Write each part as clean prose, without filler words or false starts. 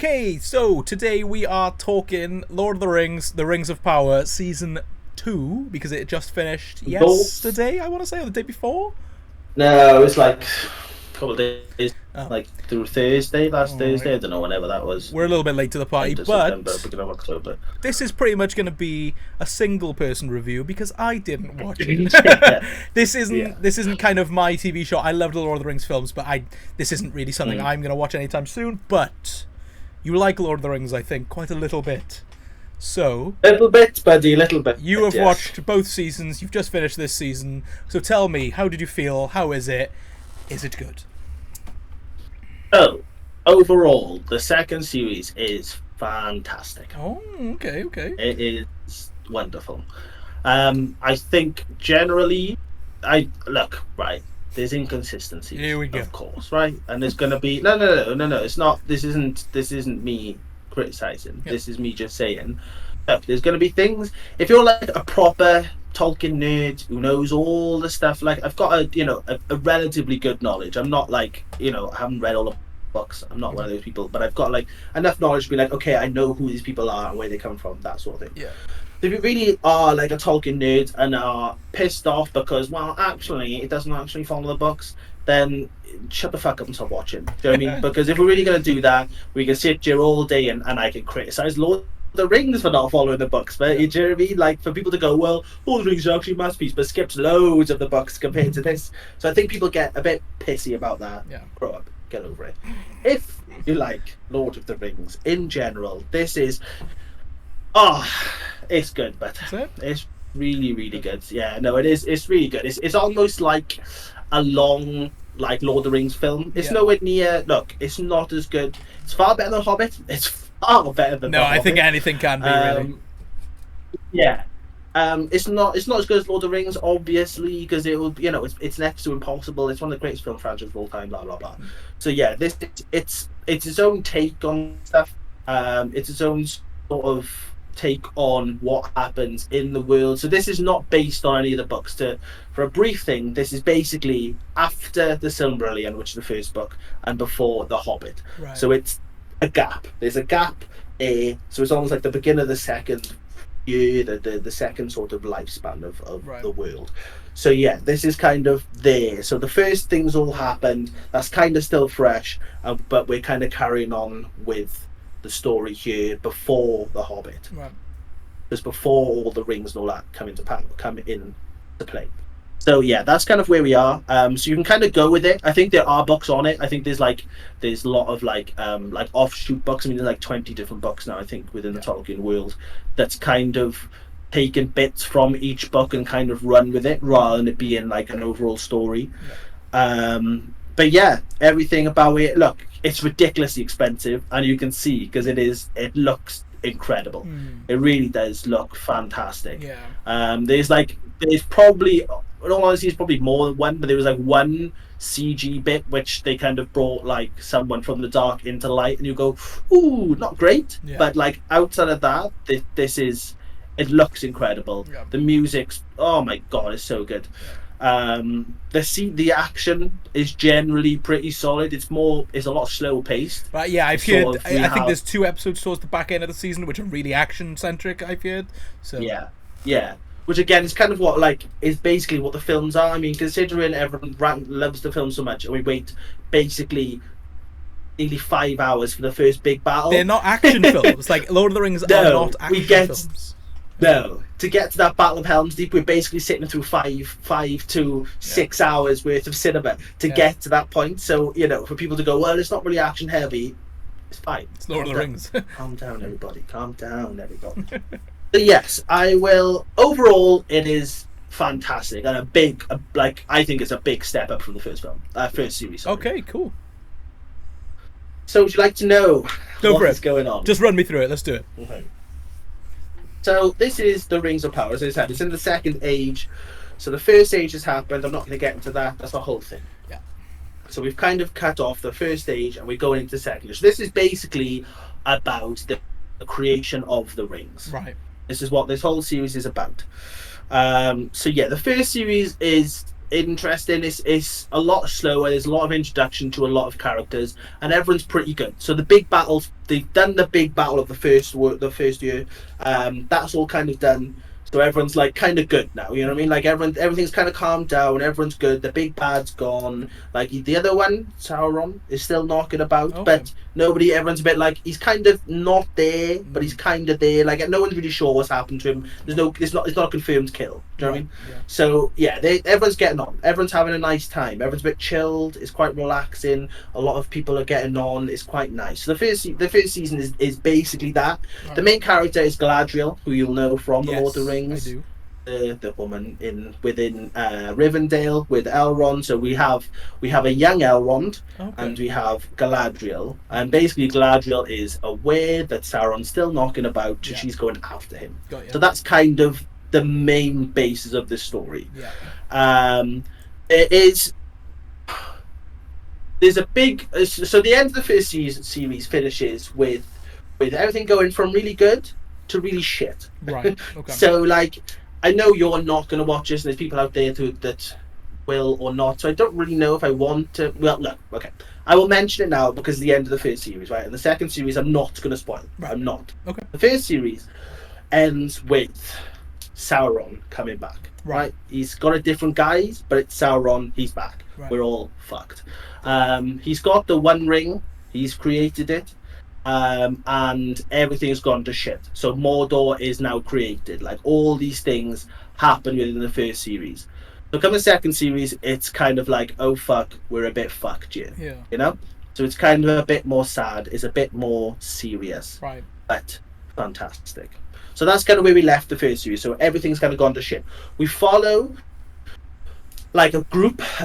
Okay, so today we are talking Lord of the Rings, The Rings of Power, Season 2, because it just finished yesterday, I want to say, or the day before? No, it was like a couple of days, Oh, like through Thursday, last alright. Thursday. I don't know whenever that was. We're a little bit late to the party, End of September, but beginning of October. this is pretty much going to be a single person review because I didn't watch it. yeah, this yeah. isn't kind of my TV show. I love the Lord of the Rings films, but this isn't really something Mm. I'm going to watch anytime soon. But you like Lord of the Rings, I think, quite a little bit. So Little bit, buddy, little bit. you have yes. watched both seasons. You've just finished this season. So tell me, how did you feel? How is it? Is it good? So, overall, the second series is fantastic. Oh, okay. It is wonderful. I think generally, I look right. There's inconsistencies, Here we go. of course, right? And there's gonna be no. It's not. This isn't me criticizing. Yep. This is me just saying. Look, there's gonna be things. If you're like a proper Tolkien nerd who knows all the stuff, like I've got a relatively good knowledge. I'm not like I haven't read all the books. I'm not one of those people, but I've got like enough knowledge to be like, okay, I know who these people are and where they come from, that sort of thing. Yeah. If you really are like a Tolkien nerd and are pissed off because, well, actually, it doesn't actually follow the books, then shut the fuck up and stop watching. Do you know what I mean? Because if we're really going to do that, we can sit here all day and I can criticize Lord of the Rings for not following the books. But do you know what I mean? Like, for people to go, well, Lord of the Rings is actually a masterpiece, but skips loads of the books compared to this. So I think people get a bit pissy about that. Yeah. Grow up. Get over it. If you like Lord of the Rings in general, this is... it's good, but it's really, really good. Yeah, no, it is. It's really good. It's almost like a long, like Lord of the Rings film. It's nowhere near. Look, it's not as good. It's far better than Hobbit. It's far better than. No, I think anything can be really. Yeah. It's not as good as Lord of the Rings, obviously, because it will. It's next to impossible. It's one of the greatest film franchises of all time. Blah blah blah. So yeah, it's its own take on stuff. It's its own sort of take on what happens in the world. So this is not based on any of the books. For a brief thing, this is basically after the Silmarillion, which is the first book, and before the Hobbit. Right. So it's a gap. There's a gap. So it's almost like the beginning of the second year, the second sort of lifespan of Right. the world. So yeah, this is kind of there. So the first things all happened. That's kind of still fresh, but we're kind of carrying on with the story here before the Hobbit. Right. Because before all the rings and all that come into play. So yeah, that's kind of where we are. So you can kind of go with it. I think there are books on it. I think there's a lot of like offshoot books. I mean, there's like 20 different books now, I think, within the Tolkien world that's kind of taken bits from each book and kind of run with it rather than it being like an overall story. But yeah, everything about it, look, it's ridiculously expensive, and you can see because it looks incredible. It really does look fantastic. Yeah. There's probably, in all honesty, it's probably more than one, but there was like one CG bit which they kind of brought like someone from the dark into light, and you go, ooh, not great. Yeah. But like outside of that, it looks incredible. Yeah. The music's, oh my god, it's so good. The action is generally pretty solid. It's a lot slow paced. But yeah, I've heard. I think there's 2 episodes towards the back end of the season which are really action centric. I've heard. So yeah. Which again is kind of what is basically what the films are. I mean, considering everyone loves the film so much, and we wait basically nearly 5 hours for the first big battle. They're not action films. Like Lord of the Rings are not action films. No, to get to that Battle of Helm's Deep, we're basically sitting through 5 to 6 hours worth of cinema to get to that point. So, for people to go, well, it's not really action heavy, it's fine. It's Lord of the Rings. Calm down, everybody. But yes, I will. Overall, it is fantastic and I think it's a big step up from the first series. Sorry. Okay, cool. So, would you like to know what is going on? Just run me through it. Let's do it. Okay. So this is the Rings of Power, as I said. It's in the second age. So the first age has happened. I'm not going to get into that. That's the whole thing. Yeah. So we've kind of cut off the first age and we're going into the second age. So this is basically about the creation of the rings. Right. This is what this whole series is about. So yeah, the first series is interesting. It's a lot slower. There's a lot of introduction to a lot of characters, and everyone's pretty good. So the big battles, they've done the big battle of the first year. That's all kind of done. So everyone's like kind of good now. You know what I mean? Like everything's kind of calmed down. Everyone's good. The big bad's gone. Like the other one, Sauron, is still knocking about, but nobody. Everyone's a bit like he's kind of not there, but he's kind of there. Like no one's really sure what's happened to him. There's no. It's not a confirmed kill. Do you know what I mean? Yeah. So yeah, everyone's getting on. Everyone's having a nice time. Everyone's a bit chilled. It's quite relaxing. A lot of people are getting on. It's quite nice. So the first season is basically that. Right. The main character is Galadriel, who you'll know from The Lord of the Rings. I do. The woman within Rivendell with Elrond. So we have a young Elrond, and we have Galadriel, and basically Galadriel is aware that Sauron's still knocking about, so she's going after him. So that's kind of the main basis of the story. There's a big so the end of the first series finishes with everything going from really good to really shit. Right. Okay. So like, I know you're not going to watch this, and there's people out there that will or not. So I don't really know if I want to. Well, no. Okay, I will mention it now because it's the end of the first series, right? And the second series, I'm not going to spoil. Right. I'm not. Okay. The first series ends with Sauron coming back. Right. He's got a different guise, but it's Sauron. He's back. Right. We're all fucked. He's got the One Ring. He's created it. And everything's gone to shit. So Mordor is now created. Like all these things happen within the first series. So come the second series, it's kind of like, oh fuck, we're a bit fucked here. Yeah. You know? So it's kind of a bit more sad. It's a bit more serious. Right. But fantastic. So that's kind of where we left the first series. So everything's kind of gone to shit. We follow like a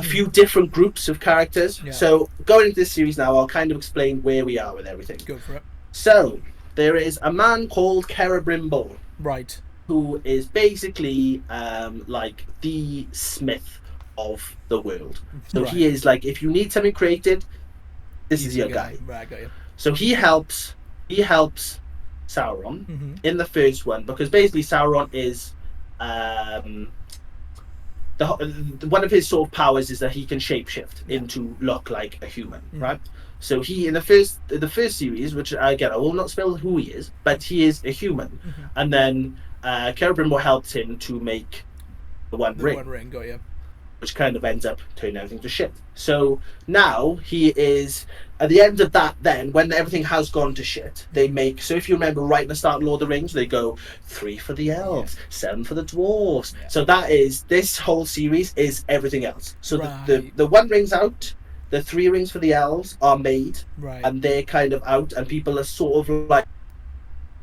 few different groups of characters. Yeah. So going into this series now, I'll kind of explain where we are with everything. Go for it. So there is a man called Celebrimbor. Right. Who is basically like the smith of the world. So he is like, if you need something created, this is your guy. Right, I got you. So he helps Sauron in the first one, because basically Sauron is one of his sort of powers is that he can shapeshift into look like a human, right? So he in the first series, which again I will not spell who he is, but he is a human, and then Celebrimbor helps him to make the One Ring. One Ring, got you. Which kind of ends up turning everything to shit. So now he is at the end of that. Then when everything has gone to shit, they make. So if you remember right at the start of Lord of the Rings, they go 3 for the elves, 7 for the dwarves. Yeah. So that is this whole series is everything else. So the One Ring's out. The 3 rings for the elves are made, and they're kind of out, and people are sort of like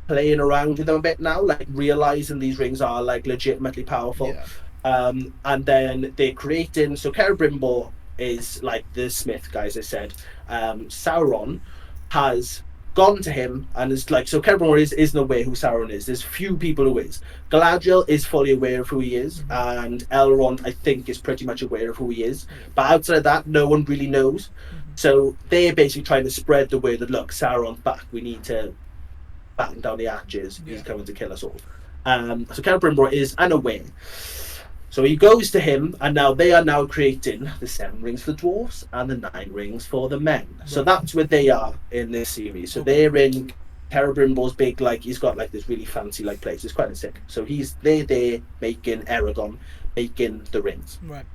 playing around with them a bit now, like realizing these rings are like legitimately powerful. Yeah. And then they're creating. So Celebrimbor is like the smith, guys. I said Sauron has gone to him and is like, so Celebrimbor isn't aware who Sauron is. There's few people who is. Galadriel is fully aware of who he is, and Elrond I think is pretty much aware of who he is. But outside of that, no one really knows. So they're basically trying to spread the word that look, Sauron's back. We need to batten down the hatches. He's coming to kill us all. So Celebrimbor is unaware. So he goes to him, and now they are now creating the 7 rings for the dwarves and the 9 rings for the men. Right. So that's where they are in this series. So they're in Celebrimbor's big, like he's got like this really fancy like place. It's quite sick. So they're there making Aragorn, making the rings. Right.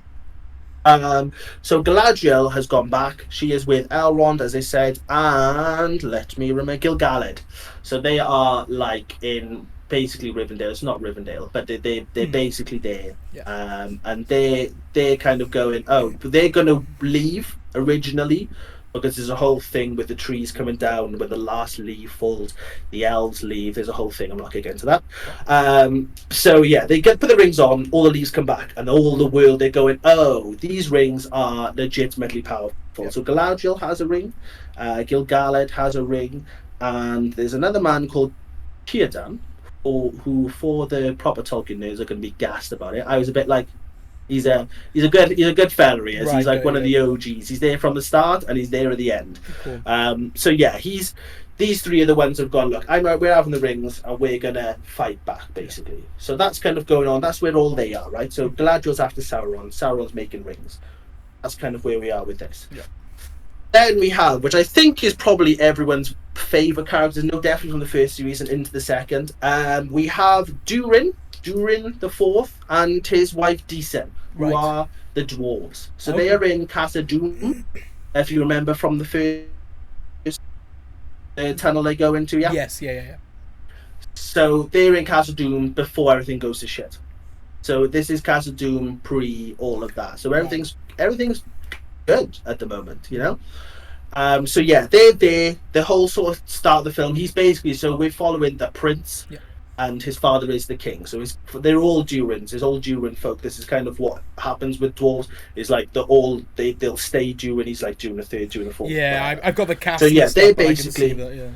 So Galadriel has gone back. She is with Elrond, as I said, and let me remember Gil-galad. So they are like in basically Rivendell. It's not Rivendell, but they're basically there. Yeah. And they're kind of going, they're going to leave originally, because there's a whole thing with the trees coming down when the last leaf falls, the elves leave. There's a whole thing. I'm not going to get into that. So yeah, they put the rings on, all the leaves come back, and all the world, they're going, these rings are legitimately powerful. Yeah. So Galadriel has a ring, Gil-galad has a ring, and there's another man called Círdan, who for the proper Tolkien nerds are going to be gassed about it. I was a bit like, he's a good fella. He is. Right, he's like one of the OGs. He's there from the start and he's there at the end. Cool. So yeah, these three are the ones who've gone, look, we're having the rings and we're gonna fight back, basically. So that's kind of going on. That's where all they are, right? So Galadriel's after Sauron. Sauron's making rings. That's kind of where we are with this. Yeah. Then we have, which I think is probably everyone's favourite characters, no, definitely from the first series and into the second. We have Durin the Fourth, and his wife Disa, who are the dwarves. So they are in Casa Doom, if you remember from the first tunnel they go into. Yeah. Yes. Yeah. So they're in Casa Doom before everything goes to shit. So this is Casa Doom pre all of that. So everything's good at the moment, you know. So yeah, they're there. The whole sort of start of the film, he's basically, so we're following the prince, and his father is the king. So they're all Durins. It's all Durin folk. This is kind of what happens with dwarves. Is like they'll stay Durin. He's like Durin the Third, Durin the Fourth. Yeah, I've got the cast. So yeah, they stuff, basically. that,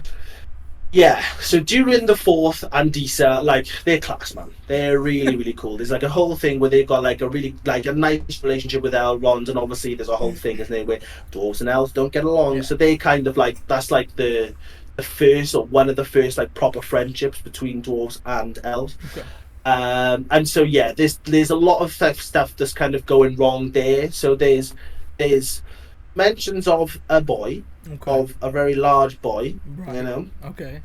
yeah, so Durin the Fourth and Disa, like, they're class, man. They're really, really cool. There's like a whole thing where they've got like a really, like a nice relationship with Elrond, and obviously there's a whole thing, isn't there, where dwarves and elves don't get along. So they kind of like, that's like the first, or one of the first, like, proper friendships between dwarves and elves. Okay. And so yeah, there's a lot of stuff that's kind of going wrong there. So there's mentions of a boy, of a very large boy, you know. Okay.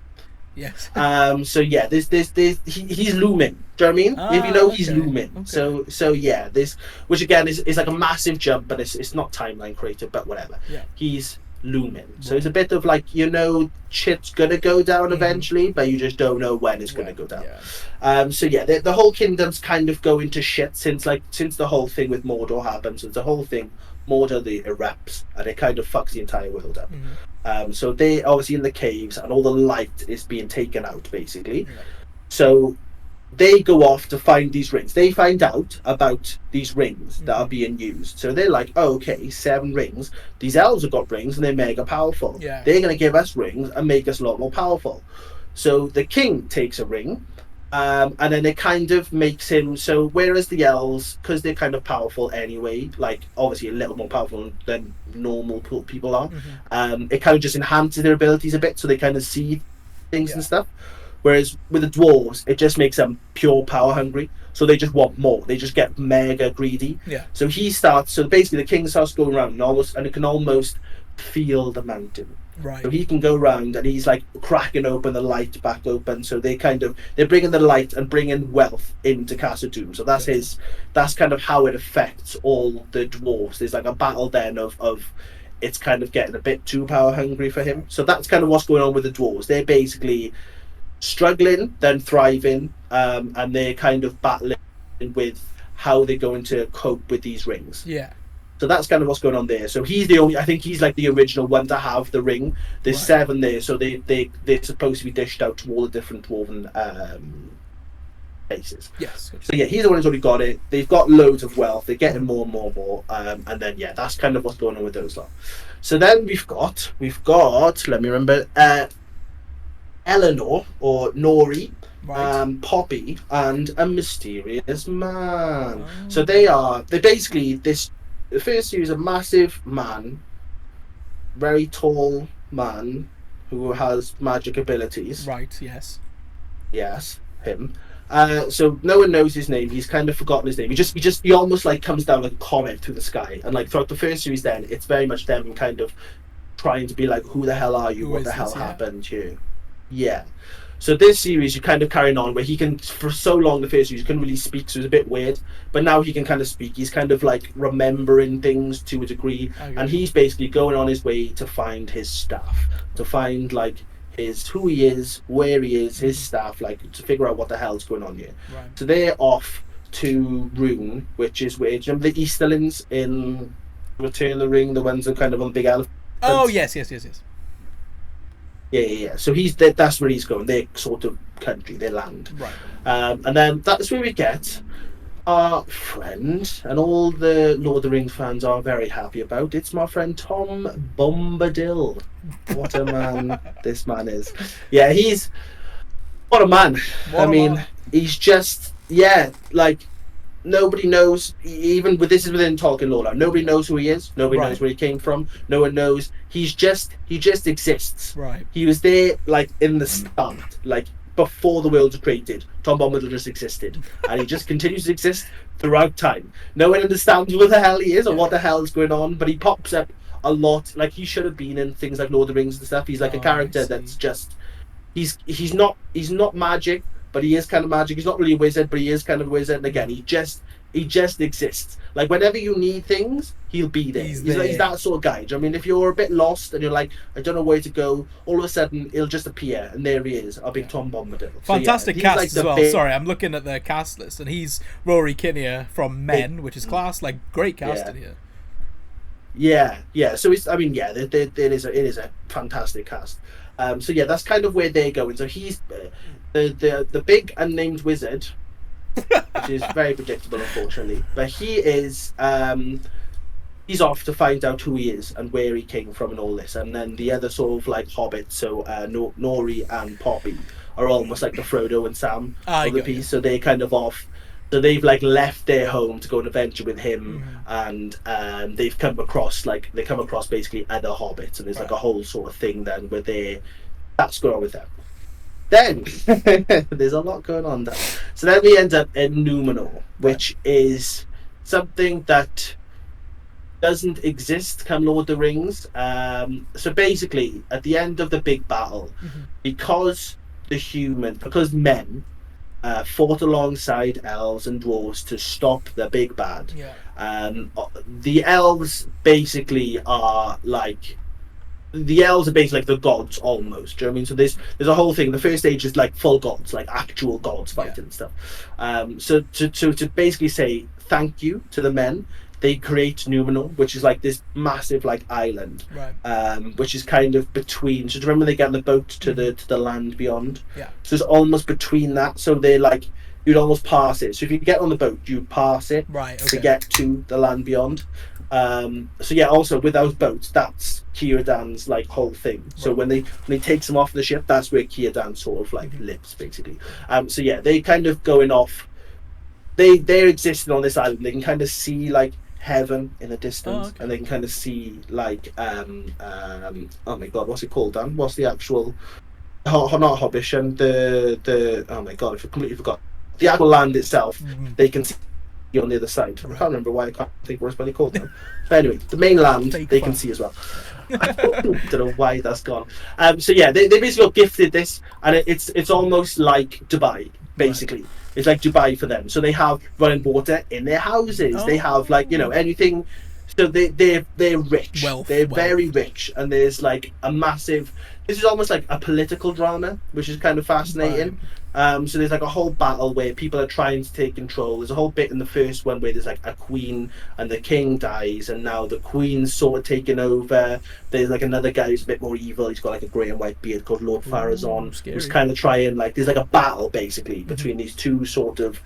Yes. So yeah, there's he's looming. Do you know what I mean? If you know, he's looming. Okay. So yeah, this, which again is like a massive jump, but it's not timeline created, but whatever. Yeah. He's looming. So it's a bit of like, you know, shit's gonna go down eventually, but you just don't know when it's gonna go down. Yeah. So yeah, the whole kingdom's kind of going to shit since the whole thing with Mordor happened. Since the whole thing, Mordor erupts and it kind of fucks the entire world up. So they obviously in the caves, and all the light is being taken out basically. So they go off to find these rings. They find out about these rings that are being used. So they're like, oh, okay, 7 rings. These elves have got rings and they're mega powerful. Yeah. They're going to give us rings and make us a lot more powerful. So the king takes a ring, and then it kind of makes him, so whereas the elves, because they're kind of powerful anyway, like obviously a little more powerful than normal people are, it kind of just enhances their abilities a bit, so they kind of see things and stuff. Whereas with the dwarves, it just makes them pure power hungry. So they just want more. They just get mega greedy. Yeah. So basically the king starts going around and it can almost feel the mountain. Right. So he can go around and he's like cracking open the light back open. So they're bringing the light and bringing wealth into Casa Doom. So that's kind of how it affects all the dwarves. There's like a battle then of it's kind of getting a bit too power hungry for him. So that's kind of what's going on with the dwarves. They're basically struggling, then thriving, and they're kind of battling with how they're going to cope with these rings. Yeah. So that's kind of what's going on there. So I think he's like the original one to have the ring. There's 7 there, so they're supposed to be dished out to all the different dwarven places. Yes. So yeah, he's the one who's already got it. They've got loads of wealth. They're getting more and more. And then yeah, that's kind of what's going on with those lot. So then we've got. Let me remember. Eleanor or Nori, Poppy, and a mysterious man. So they're basically the first series, a massive man, very tall man who has magic abilities. Right. Yes, him. So no one knows his name. He's kind of forgotten his name. He almost like comes down like a comet through the sky, and like throughout the first series, then it's very much them kind of trying to be like, who the hell are you? What the hell happened here? Yeah. So this series, you're kind of carrying on where he can, for so long, the first series, couldn't really speak, so it's a bit weird. But now he can kind of speak. He's kind of like remembering things to a degree. Okay. And he's basically going on his way to find his stuff, to find like who he is, where he is, his stuff, like to figure out what the hell's going on here. Right. So they're off to Rune, which is where, do you remember the Easterlings in Return of the Ring, the ones that kind of on the big elephants? Oh, yes. Yeah. So that's where he's going. Their sort of country, their land. Right. And then that's where we get our friend, and all the Lord of the Rings fans are very happy about. It's my friend Tom Bombadil. What a man this man is. Yeah, what a man. He's just, like, nobody knows. Even with this is within Tolkien lore. Nobody knows who he is. Nobody knows where he came from. No one knows. He just exists. Right. He was there like in the start, like before the world was created. Tom Bombadil just existed, and he just continues to exist throughout time. No one understands what the hell he is or what the hell is going on, but he pops up a lot. Like he should have been in things like Lord of the Rings and stuff. He's like a character that's just he's not magic, but he is kind of magic. He's not really a wizard, but he is kind of a wizard. And again, he just exists. Like whenever you need things, he'll be there. He's that sort of guy. I mean, if you're a bit lost and you're like, I don't know where to go, all of a sudden he'll just appear, and there he is, our big Tom Bombadil. Fantastic so, cast like as well. Sorry, I'm looking at the cast list, and he's Rory Kinnear from Men, which is class. Like great casting here. Yeah. So it's, I mean, it is a fantastic cast. So yeah, that's kind of where they're going. So he's the big unnamed wizard, which is very predictable, unfortunately. But he is he's off to find out who he is and where he came from and all this. And then the other sort of like hobbits, so Nori and Poppy, are almost like the Frodo and Sam of the piece. So they're kind of off. So they've like left their home to go on an adventure with him, and they've come across basically other hobbits, and there's like a whole sort of thing then where that's going on with them. Then there's a lot going on there. So then we end up in Numenor, which is something that doesn't exist come Lord of the Rings. So basically, at the end of the big battle, because men fought alongside elves and dwarves to stop the big bad. The elves basically are like the gods almost. Do you know what I mean? So there's a whole thing. The first stage is like full gods, like actual gods fighting and stuff. So to basically say thank you to the men, they create Numenor, which is like this massive like island, which is kind of between. So do you remember they get on the boat to the land beyond? So it's almost between that. So they're like, you'd almost pass it. So if you get on the boat, you pass it to get to the land beyond. So yeah, also with those boats, that's Círdan's like whole thing. So when he takes them off the ship, that's where Círdan sort of like lives basically. So yeah, they kind of going off. They're existing on this island. They can kind of see like heaven in the distance, and they can kind of see like oh my god, what's it called, Dan? What's the actual not Hobbiton, the oh my god, I completely forgot the actual land itself. They can see on the other side. I can't remember why I can't think what it's really called now. But anyway, the main land they can see as well. Don't know why that's gone. So yeah, they basically got gifted this, and it's almost like Dubai basically. It's like Dubai for them. So they have running water in their houses. They have like, you know, anything. So they're rich. They're very rich, and there's like a massive. This is almost like a political drama, which is kind of fascinating. So there's like a whole battle where people are trying to take control. There's a whole bit in the first one where there's like a queen and the king dies, and now the queen's sort of taken over. There's like another guy who's a bit more evil. He's got like a grey and white beard called Lord Pharazôn, who's kind of trying like there's like a battle basically between these two sort of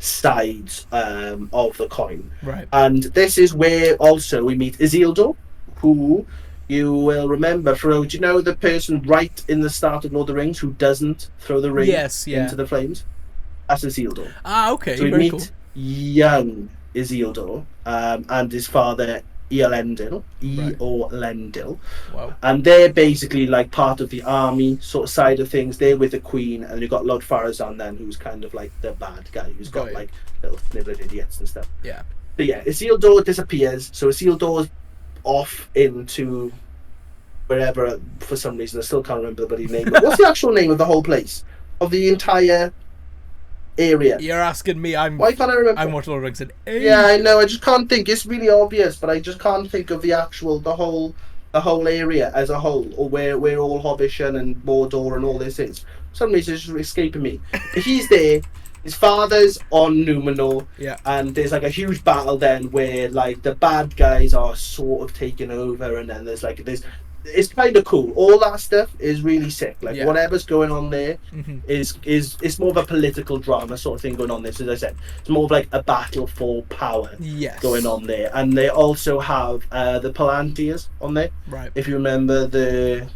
sides of the coin. And this is where also we meet Isildur, who you will remember do you know the person right in the start of Lord of the Rings who doesn't throw the ring into the flames? That's Isildur. Okay. So we meet young Isildur and his father Eorlendil. Wow. And they're basically like part of the army sort of side of things. They're with the queen, and you've got Lord Pharazôn then, who's kind of like the bad guy, who's got like little nibbling idiots and stuff. But yeah, Isildur disappears. So Isildur's off into wherever for some reason. I still can't remember the bloody name. But what's the actual name of the whole place? Of the entire area? You're asking me. Why can't I remember? I'm watching Lord of the Rings in age. Yeah, I know. I just can't think. It's really obvious, but I just can't think of the whole area as a whole, or where all Hobbiton and Mordor and all this is. For some reason it's just escaping me. But he's there. His father's on Numenor, and there's like a huge battle then where like the bad guys are sort of taking over, and then there's it's kind of cool. All that stuff is really sick. Like whatever's going on there is it's more of a political drama sort of thing going on there. So as I said, it's more of like a battle for power going on there. And they also have the Palantirs on there. If you remember the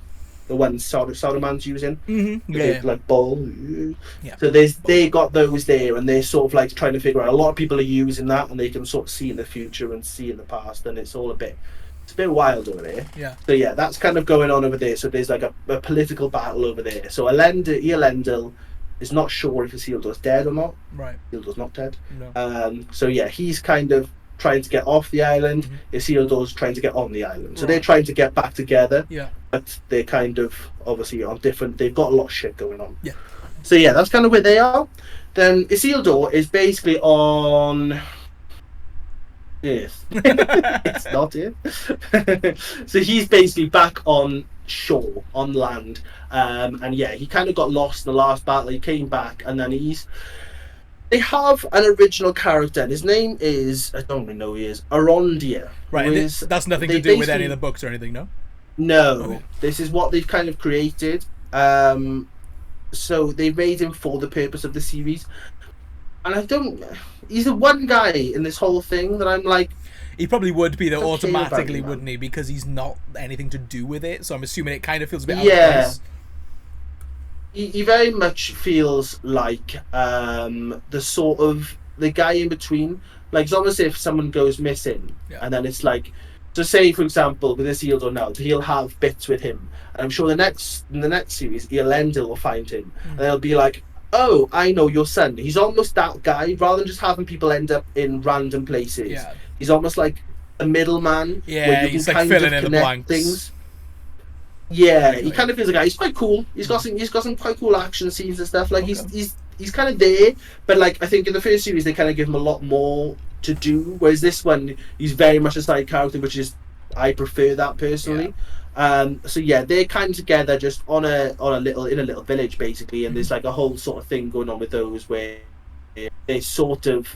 the ones Saruman's using. Mm-hmm. The Yeah. big, like bowl. Yeah. So they got those there, and they're sort of like trying to figure out. A lot of people are using that, and they can sort of see in the future and see in the past, and it's a bit wild over there. Yeah. So yeah, that's kind of going on over there. So there's like a political battle over there. So Elendil is not sure if Isildur's dead or not. Right. Isildur's not dead. No. So yeah, he's kind of trying to get off the island. Mm-hmm. Isildur's trying to get on the island. So Right. they're trying to get back together. Yeah. But they're kind of obviously on different. They've got a lot of shit going on. Yeah. So yeah, that's kind of where they are. Then Isildur is basically on Earth. It's not Earth. So he's basically back on shore, on land. And yeah, he kind of got lost in the last battle. He came back, and then they have an original character, and his name is, I don't even know who he is, Arondir. Right, and that's nothing to do with any of the books or anything, no? No. Okay. This is what they've kind of created. So they made him for the purpose of the series. And he's the one guy in this whole thing that I'm like... He probably would be, though, Okay automatically, about him, wouldn't he? Because he's not anything to do with it, so I'm assuming it kind of feels a bit out Yeah. of place. He very much feels like the sort of the guy in between. Like, it's almost if someone goes missing, Yeah. and then it's like, so say for example with this Isildur now, he'll have bits with him, and I'm sure in the next series, Elendil will find him, and they'll be like, "Oh, I know your son." He's almost that guy, rather than just having people end up in random places. Yeah. He's almost like a middleman. Yeah, where you he's can like kind filling of in the connect blanks. things. Yeah, Anyway. he kind of feels like a guy. He's quite cool. He's got some quite cool action scenes and stuff. Like Okay. he's kind of there, but like I think in the first series they kind of give him a lot more to do, whereas this one he's very much a side character, which is I prefer that personally. So yeah, they're kind of together just in a little village basically, and there's like a whole sort of thing going on with those where they're sort of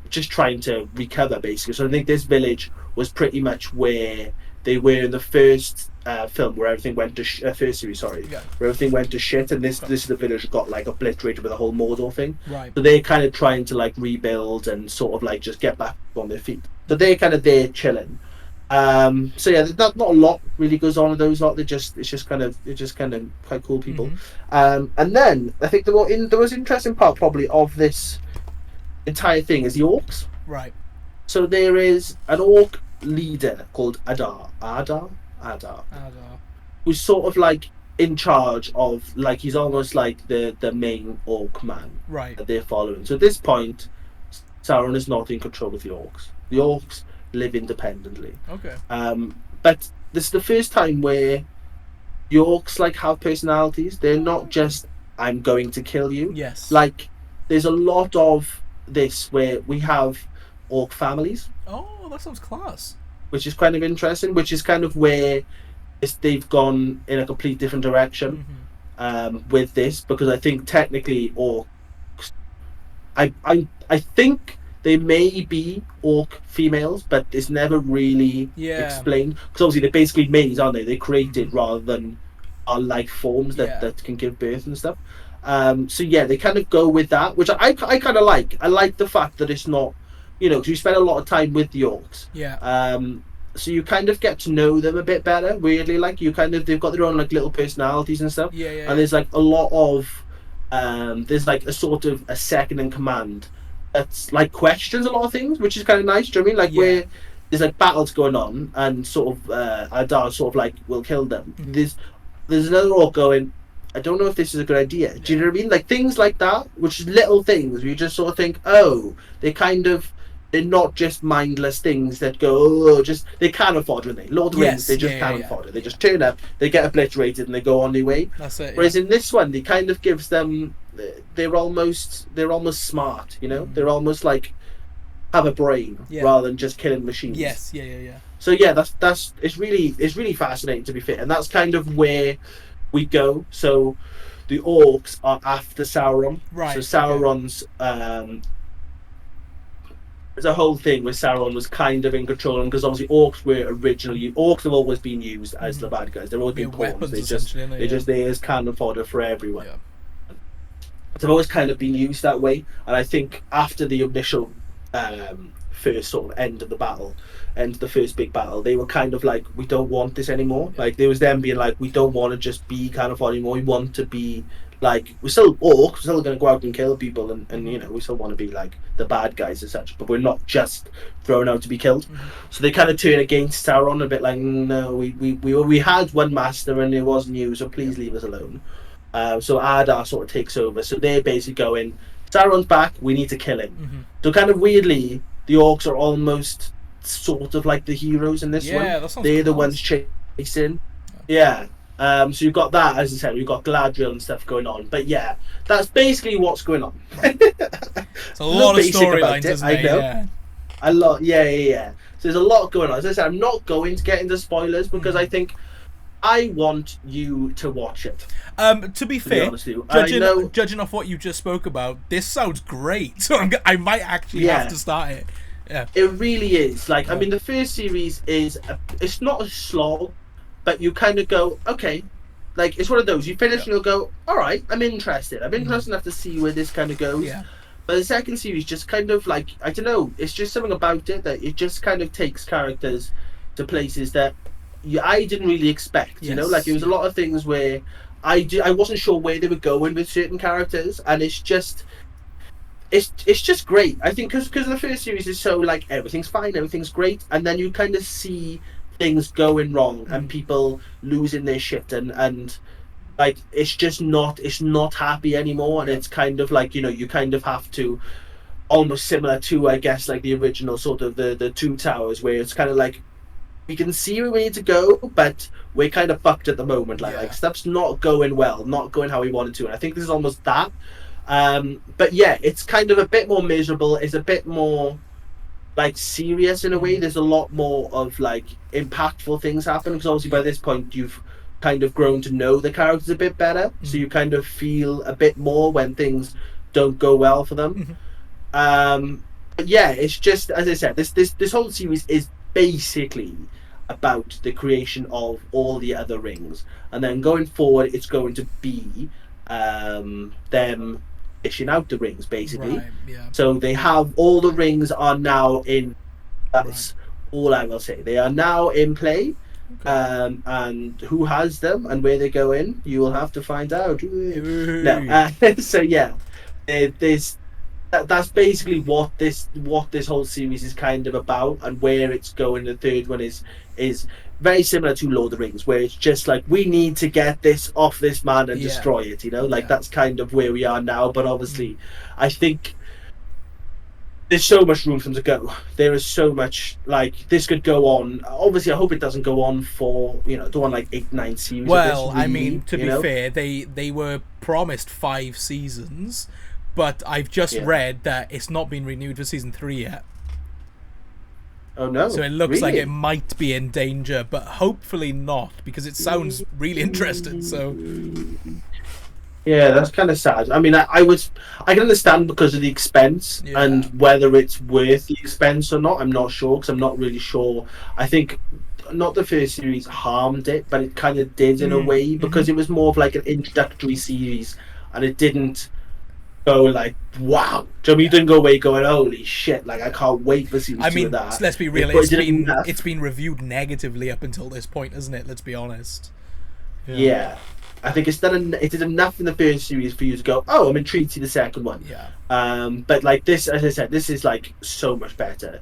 just trying to recover basically. So I think this village was pretty much where they were in the first film, where everything went to first series, sorry, Yeah. where everything went to shit, and this is the village that got like obliterated with the whole Mordor thing. Right. So they're kind of trying to like rebuild and sort of like just get back on their feet. So they're kind of there chilling. So yeah, not a lot really goes on with those lot. They're just kind of quite cool people. Mm-hmm. And then I think the most interesting part probably of this entire thing is the orcs. Right. So there is an orc leader called Adar, who's sort of like in charge of, like, he's almost like the main orc man Right. that they're following. So at this point, Sauron is not in control of the orcs. The orcs live independently. Okay. But this is the first time where the orcs like have personalities. They're not just I'm going to kill you. Yes. Like there's a lot of this where we have orc families, Oh, that sounds class. which is kind of interesting, which is kind of where they've gone in a complete different direction with this, because I think technically orcs, I think they may be orc females, but it's never really explained, because obviously they're basically maids, aren't they? They're created rather than are life forms that can give birth and stuff. So yeah, they kind of go with that, which I kind of like. I like the fact that it's not, because you spend a lot of time with the orcs. Yeah. So you kind of get to know them a bit better. Weirdly, like they've got their own like little personalities and stuff. Yeah. And there's like a lot of, there's like a sort of a second in command that's like questions a lot of things, which is kind of nice. Do you know what I mean? Like where there's like battles going on, and sort of Adar sort of like will kill them. There's another orc going, I don't know if this is a good idea. Do you know what I mean? Like things like that, which is little things where you just sort of think, oh, they're not just mindless things that go, they cannon fodder, they? Lord of the Rings, they just cannon fodder. They just turn up, they get obliterated, and they go on their way. That's it. Whereas in this one, they kind of gives them, they're almost smart, They're almost like have a brain rather than just killing machines. Yes. Yeah. So yeah, it's really fascinating, to be fair, and that's kind of where we go. So the orcs are after Sauron. Right. So Sauron's there's a whole thing where Sauron was kind of in control, because obviously orcs have always been used as the bad guys. They've always been pawns. Weapons, They're just there as cannon fodder for everyone. Yeah. They've always kind of been used that way, and I think after the initial first sort of end of the battle, end of the first big battle, they were kind of like, we don't want this anymore. Like there was them being like, we don't want to just be Carnivore anymore. We want to be like, we're still orcs, we're still going to go out and kill people, and you know, we still want to be like the bad guys as such, but we're not just thrown out to be killed. So they kind of turn against Sauron a bit, like, no, we had one master and it wasn't you, so please leave us alone. So Adar sort of takes over. So they're basically going, Sauron's back, we need to kill him. So kind of weirdly, the orcs are almost sort of like the heroes in this one. They're the ones chasing. Yeah. So you've got that, as I said, you've got Galadriel and stuff going on. But yeah, that's basically what's going on. It's a lot of storylines, isn't it? I know. Yeah. A lot, yeah. So there's a lot going on. As I said, I'm not going to get into spoilers because I think I want you to watch it. To be fair, judging off what you just spoke about, this sounds great. So I might actually have to start it. Yeah. It really is. Like, I mean, the first series it's not a slog, but you kind of go, okay, like it's one of those. You finish and you'll go, all right, I'm interested. I'm interested enough to see where this kind of goes. Yeah. But the second series just kind of like, I don't know, it's just something about it that it just kind of takes characters to places that I didn't really expect. You know, like it was a lot of things where I wasn't sure where they were going with certain characters, and it's just great. I think because the first series is so like everything's fine, everything's great, and then you kind of see things going wrong and people losing their shit and like it's not happy anymore, and it's kind of like, you know, you kind of have to, almost similar to I guess like the original sort of the Two Towers, where it's kind of like we can see where we need to go, but we're kind of fucked at the moment. Like stuff's not going well, not going how we wanted to, and I think this is almost that. But yeah, it's kind of a bit more miserable. It's a bit more like serious in a way. There's a lot more of like impactful things happen, because obviously by this point you've kind of grown to know the characters a bit better, so you kind of feel a bit more when things don't go well for them. But yeah, it's just, as I said, this whole series is basically about the creation of all the other rings, and then going forward it's going to be them dishing out the rings basically. So they have all the rings are now in, that's all I will say, they are now in play. And who has them and where they go in, you will have to find out. So yeah, that's basically what this whole series is kind of about, and where it's going. The third one is very similar to Lord of the Rings, where it's just like, we need to get this off this man and destroy it, you know, like that's kind of where we are now. But obviously I think there's so much room for them to go. There is so much, like, this could go on. Obviously I hope it doesn't go on for, you know, don't want like 8-9 series. Well, of this, really, I mean, to be fair, they were promised 5 seasons, but I've just read that it's not been renewed for season 3 yet. Oh no! So it looks like it might be in danger, but hopefully not, because it sounds really interesting. So yeah, that's kind of sad. I mean, I can understand because of the expense, and whether it's worth the expense or not, I'm not sure, because I'm not really sure. I think not the first series harmed it, but it kind of did in a way, because it was more of like an introductory series, and it didn't go like, wow. Do you know what I mean? You didn't go away going, holy shit, like I can't wait for season 2 of that. Let's be real, it's been reviewed negatively up until this point, isn't it? Let's be honest. Yeah. I think it did enough in the first series for you to go, oh, I'm intrigued to see the second one. But like this, as I said, this is like so much better.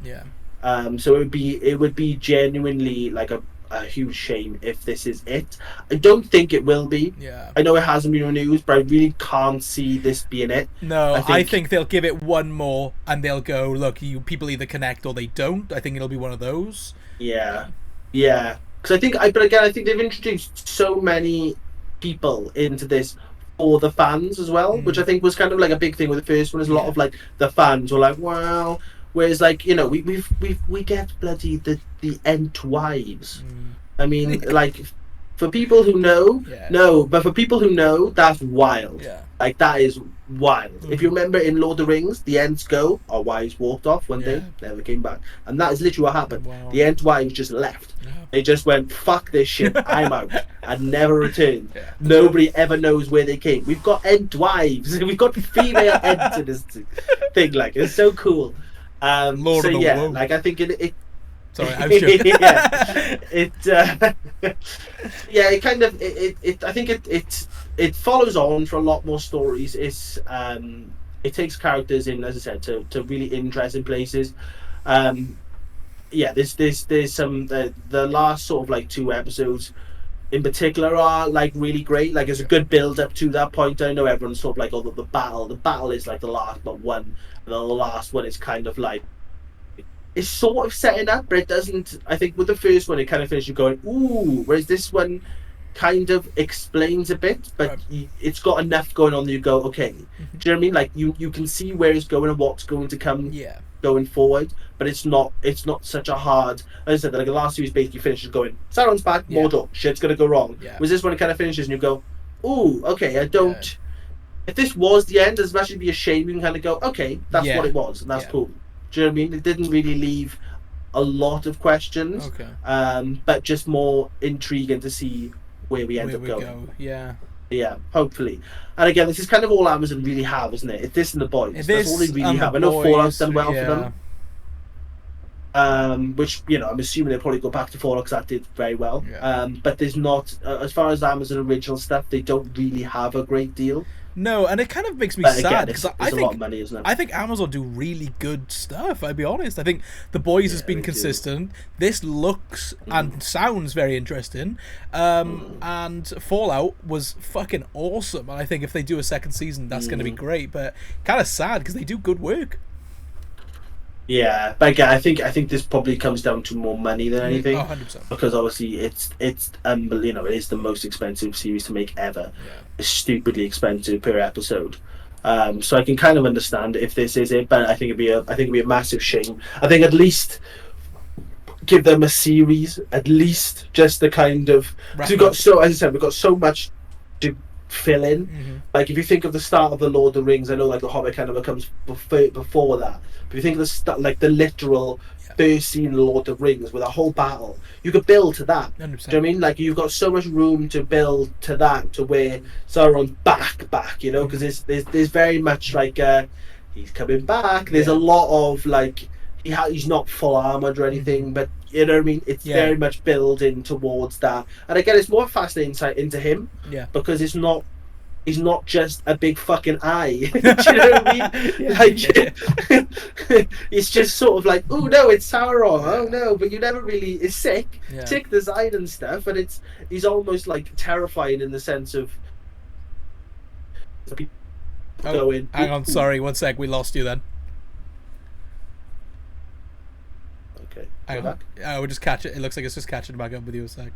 So it would be genuinely like a huge shame if this is it. I don't think it will be. I know it hasn't been renewed, but I really can't see this being it. No, I think they'll give it one more and they'll go, look, you people either connect or they don't. I think it'll be one of those. Yeah. Because I think they've introduced so many people into this for the fans as well, which I think was kind of like a big thing with the first one. Is a lot of like the fans were like, wow. Whereas, like, you know, we get bloody the Entwives. I mean, like, for people who know, no, but for people who know, that's wild. Like, that is wild. If you remember in Lord of the Rings, the Ents go, our wives walked off one day, never came back. And that is literally what happened. The Entwives just left. They just went, fuck this shit, I'm out. And never returned. Nobody ever knows where they came. We've got Entwives. We've got female Ents in this thing. Like, it's so cool. Lord So of the yeah, Woe. like I think it Sorry, I was joking. yeah, yeah, it kind of I think it follows on for a lot more stories. It takes characters in, as I said, to really interesting places. Um, yeah, there's some the last sort of like 2 episodes in particular are like really great. Like there's a good build up to that point. I know everyone's sort of like, oh, the battle. The battle is like the last but one. And the last one is kind of like it's sort of setting up, but it doesn't. I think with the first one, it kind of finishes you going, ooh, whereas this one kind of explains a bit, but Right. it's got enough going on that you go, okay. Do you know what I mean? Like you can see where it's going and what's going to come Yeah. going forward, but it's not such a hard. As I said, like the last series basically finishes going, Sauron's back, Yeah. Mordor, shit's gonna go wrong. Yeah. Was this one it kind of finishes and you go, ooh, okay, I Yeah. don't. If this was the end, it's actually be a shame. You can kind of go, okay, that's what Yeah. it was, and that's Yeah. cool. Do you know what I mean? It didn't really leave a lot of questions, Okay. but just more intriguing to see where we end Where up we going. go. Yeah. Yeah, hopefully. And again, this is kind of all Amazon really have, isn't it? It's this and the boys. That's all they This really and the have. I know Fallout's boys. done well for Yeah. them. Which I'm assuming they'll probably go back to Fallout because that did very well. Yeah. But there's not, as far as Amazon original stuff, they don't really have a great deal. No, and it kind of makes me But sad again, because it's I a think lot of money, isn't it? I think Amazon do really good stuff. I'll be honest. I think The Boys has been they do. consistent. This looks and sounds very interesting, and Fallout was fucking awesome. And I think if they do a second season, that's going to be great. But kind of sad because they do good work. Yeah, but again, I think this probably comes down to more money than anything, 100%. because obviously it is the most expensive series to make ever. Yeah. It's stupidly expensive per episode. So I can kind of understand if this is it, but I think it'd be a massive shame. I think at least give them a series, at least just the kind of, because we've got so, as I said, we've got so much to fill in. Like if you think of the start of the Lord of the Rings, I know like the Hobbit kind of comes before that, but if you think of the start, like the literal first scene of the Lord of the Rings with a whole battle, you could build to that. 100%. Do you know what I mean? Like you've got so much room to build to that, to where Sauron's back, because there's very much like he's coming back. There's a lot of like he's not full armored or anything, but you know what I mean. It's very much building towards that, and again, it's more fascinating insight into him, because he's not just a big fucking eye. Do you know what I mean? Like it's just sort of like, oh no, it's Sauron. Oh no, but you never really. It's sick design and stuff, and he's almost like terrifying in the sense of people going. Hang on, sorry, 1 sec, we lost you then. Okay, hang on. We'll just catch it. It looks like it's just catching back up with you a sec.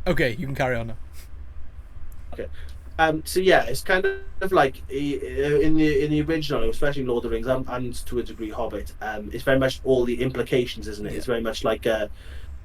Okay, you can carry on now. Okay. So yeah, it's kind of like in the original, especially Lord of the Rings and to a degree Hobbit. It's very much all the implications, isn't it? It's very much like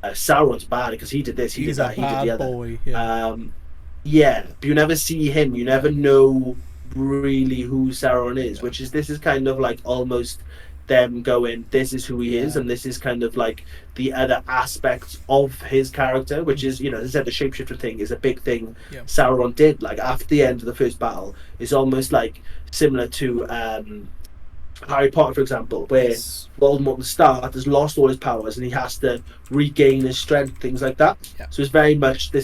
Sauron's bad because he did this, he did that, he did the other. Boy, but you never see him. You never know really who Sauron is, this is kind of like almost them going, this is who he is, and this is kind of like the other aspects of his character, which is, as I said, the shapeshifter thing is a big thing Sauron did. Like after the end of the first battle, it's almost like similar to Harry Potter, for example, where Voldemort at the start has lost all his powers and he has to regain his strength, things like that. So this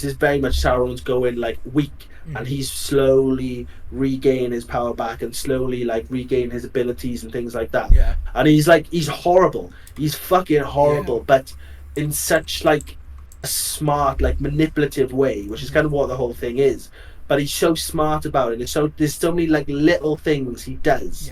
is very much Sauron's going like weak, and he's slowly regain his power back and slowly like regain his abilities and things like that. And he's horrible. He's fucking horrible, but in such like a smart, like manipulative way, which is kind of what the whole thing is. But he's so smart about it. There's so many like little things he does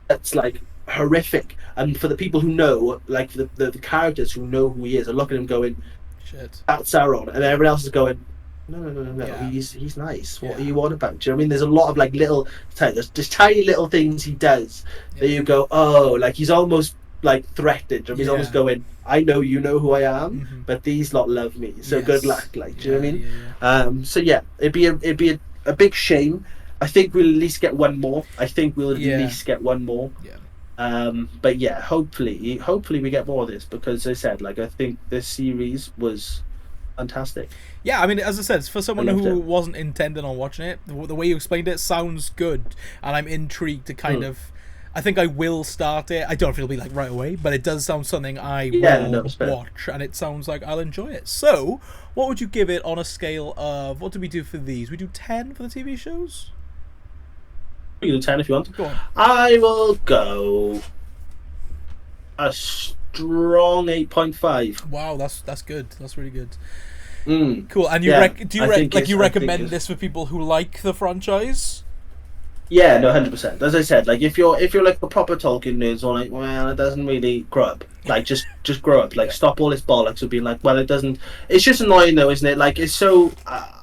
that's like horrific. And for the people who know, like the characters who know who he is, are looking at him going, "Shit, that's Sauron," and everyone else is going, No. He's nice. What are you on about? Do you know what I mean? There's a lot of like there's just tiny little things he does that you go, oh, like he's almost like threatened. Or he's almost going, I know you know who I am, but these lot love me. So good luck. Like, do you know what I mean? So yeah, it'd be a big shame. I think we'll at least get one more. But yeah, hopefully we get more of this, because as I said, like I think this series was fantastic. Yeah, I mean, as I said, for someone who wasn't intending on watching it, the way you explained it sounds good, and I'm intrigued to kind of. I think I will start it. I don't know if it'll be like right away, but it does sound something I will watch, and it sounds like I'll enjoy it. So, what would you give it on a scale of, what do we do for these? We do 10 for the TV shows? You can do 10 if you want. Go on. I will go a strong 8.5. Wow, that's good. That's really good. Mm. Cool. And you recommend this for people who like the franchise? Yeah, no, 100%. As I said, like if you're like a proper Tolkien nerd, or like, well, it doesn't really grow up. Like just grow up. Like stop all this bollocks of being like, well, it doesn't. It's just annoying though, isn't it? Like it's so.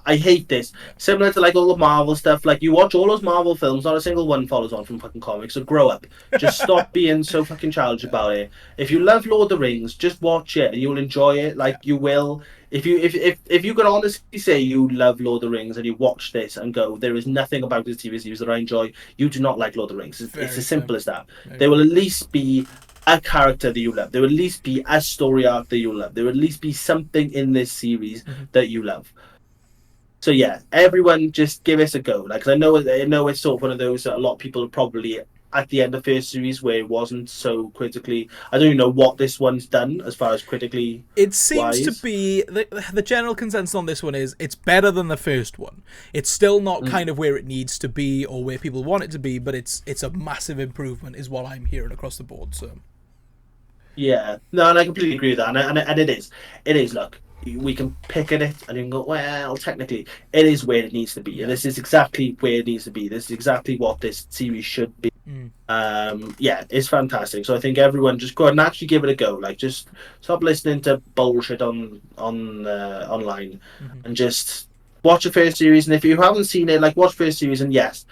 I hate this. Similar to like all the Marvel stuff. Like you watch all those Marvel films, not a single one follows on from fucking comics. So grow up. Just stop being so fucking childish about it. If you love Lord of the Rings, just watch it and you'll enjoy it. Like you will. If you can honestly say you love Lord of the Rings and you watch this and go, there is nothing about this TV series that I enjoy, you do not like Lord of the Rings. It's as simple as that. There will at least be a character that you love. There will at least be a story arc that you love. There will at least be something in this series that you love. So yeah, everyone just give us a go. Like, I know it's sort of one of those that a lot of people are probably at the end of the first series where it wasn't so critically. I don't even know what this one's done as far as critically. It seems to be the general consensus on this one is it's better than the first one. It's still not kind of where it needs to be or where people want it to be, but it's a massive improvement, is what I'm hearing across the board. So yeah, no, and I completely agree with that, and it is. Look, we can pick at it and you can go, well, technically it is where it needs to be, and this is exactly where it needs to be. This is exactly what this series should be. Yeah, it's fantastic. So I think everyone just go and actually give it a go. Like, just stop listening to bullshit on online and just watch the first series. And if you haven't seen it, like, watch first series, and yes,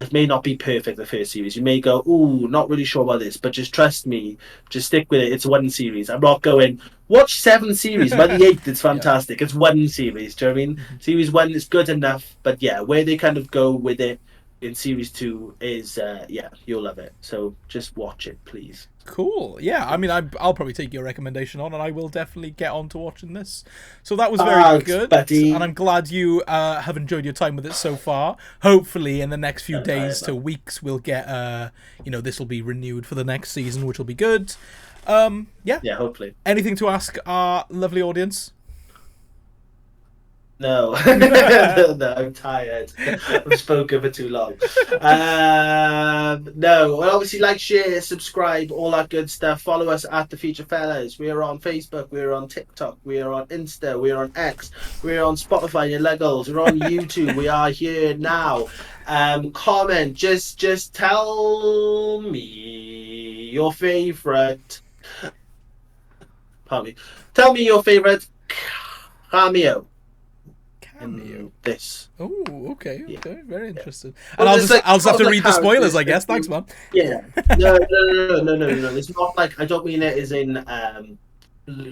it may not be perfect, the first series. You may go, ooh, not really sure about this, but just trust me, just stick with it. It's one series. I'm not going, watch 7 series. By the 8th, it's fantastic. It's one series. Do you know what I mean? Series 1 is good enough, but yeah, where they kind of go with it in series 2 is, yeah, you'll love it. So just watch it, please. Cool. Yeah, I mean, I'll probably take your recommendation on, and I will definitely get on to watching this. So that was very good, buddy. And I'm glad you have enjoyed your time with it so far. Hopefully, in the next few days to weeks, we'll get, this will be renewed for the next season, which will be good. Yeah, hopefully. Anything to ask our lovely audience? No. No, I'm tired. I've spoken for too long. No, well, obviously, like, share, subscribe, all that good stuff. Follow us at The Feature Fellas. We are on Facebook. We are on TikTok. We are on Insta. We are on X. We are on Spotify, your Legos. We're on YouTube. We are here now. Comment. Just tell me your favourite. Pardon me. Tell me your favourite cameo. This. Oh, okay, very interesting. And I'll just have to read the spoilers, I guess. Thanks, man. Yeah. No. It's not like, I don't mean it as in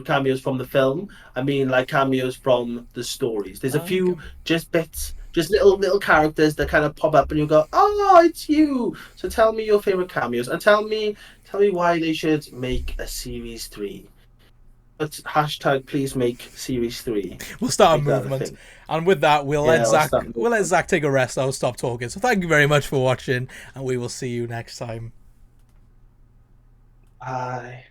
cameos from the film. I mean like cameos from the stories. There's a few just bits, just little characters that kind of pop up, and you go, "Oh, it's you." So tell me your favorite cameos, and tell me why they should make a series 3. But hashtag please make series 3. We'll start a movement. And with that, we'll let Zack take a rest. I'll stop talking. So thank you very much for watching, and we will see you next time. Bye.